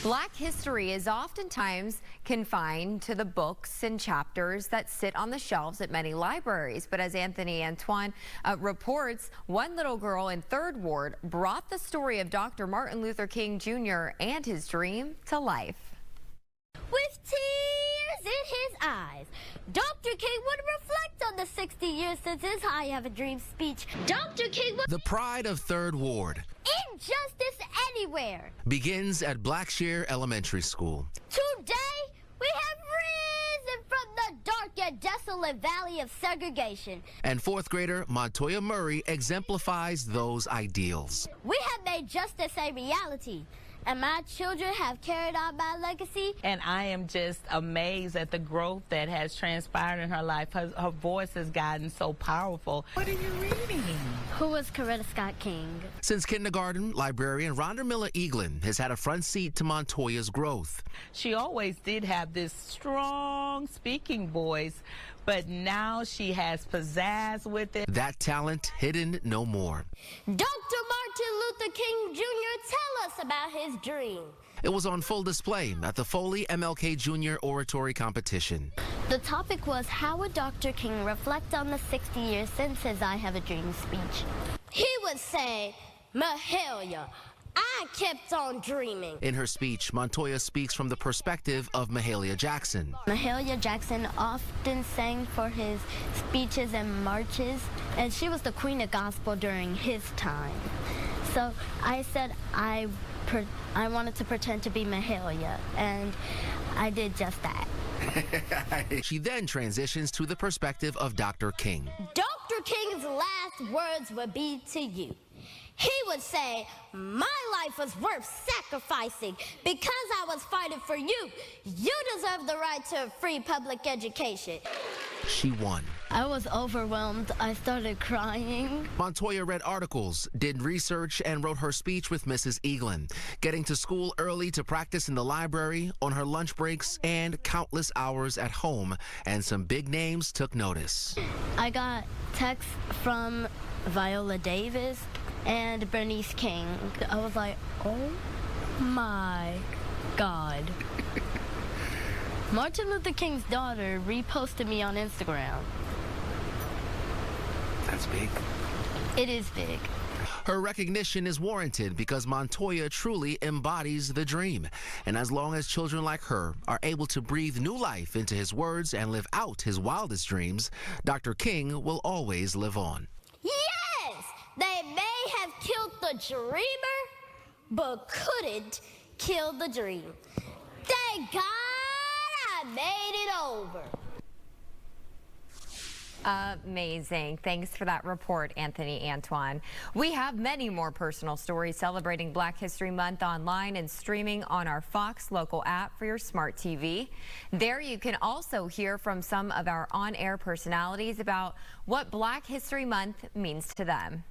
Black history is oftentimes confined to the books and chapters that sit on the shelves at many libraries. But as Anthony Antoine reports, one little girl in 3rd Ward brought the story of Dr. Martin Luther King Jr. and his dream to life. With tears in his eyes, Dr. King would reflect on the 60 years since his I Have a Dream speech. Dr. King would... The pride of 3rd Ward. Injustice anywhere. Begins at Blackshear Elementary School. Today, we have risen from the dark and desolate valley of segregation. And 4th grader Montoia Murray exemplifies those ideals. We have made justice a reality. And my children have carried on my legacy. And I am just amazed at the growth that has transpired in her life. Her voice has gotten so powerful. What are you reading? Who was Coretta Scott King? Since kindergarten, librarian Rhonda Miller-Eaglin has had a front seat to Montoya's growth. She always did have this strong speaking voice, but now she has pizzazz with it. That talent hidden no more. Dr. Martin Luther King Jr., tell us about his dream. It was on full display at the Foley MLK Jr. oratory competition. The topic was, how would Dr. King reflect on the 60 years since his I Have a Dream speech? He would say, Mahalia, I kept on dreaming. In her speech, Montoya speaks from the perspective of Mahalia Jackson. Mahalia Jackson often sang for his speeches and marches, and she was the queen of gospel during his time. So I said I wanted to pretend to be Mahalia, and I did just that. She then transitions to the perspective of Dr. King. Dr. King's last words would be to you. He would say, my life was worth sacrificing because I was fighting for you. You deserve the right to a free public education. She won. I was overwhelmed. I started crying. Montoya read articles, did research, and wrote her speech with Mrs. Eaglin, getting to school early to practice in the library, on her lunch breaks, and countless hours at home. And some big names took notice. I got texts from Viola Davis and Bernice King. I was like, oh my God. Martin Luther King's daughter reposted me on Instagram. That's big. It is big. Her recognition is warranted because Montoya truly embodies the dream. And as long as children like her are able to breathe new life into his words and live out his wildest dreams, Dr. King will always live on. Yes! They may have killed the dreamer, but couldn't kill the dream. Thank God I made it over. Amazing. Thanks for that report, Anthony Antoine. We have many more personal stories celebrating Black History Month online and streaming on our Fox local app for your smart TV. There you can also hear from some of our on-air personalities about what Black History Month means to them.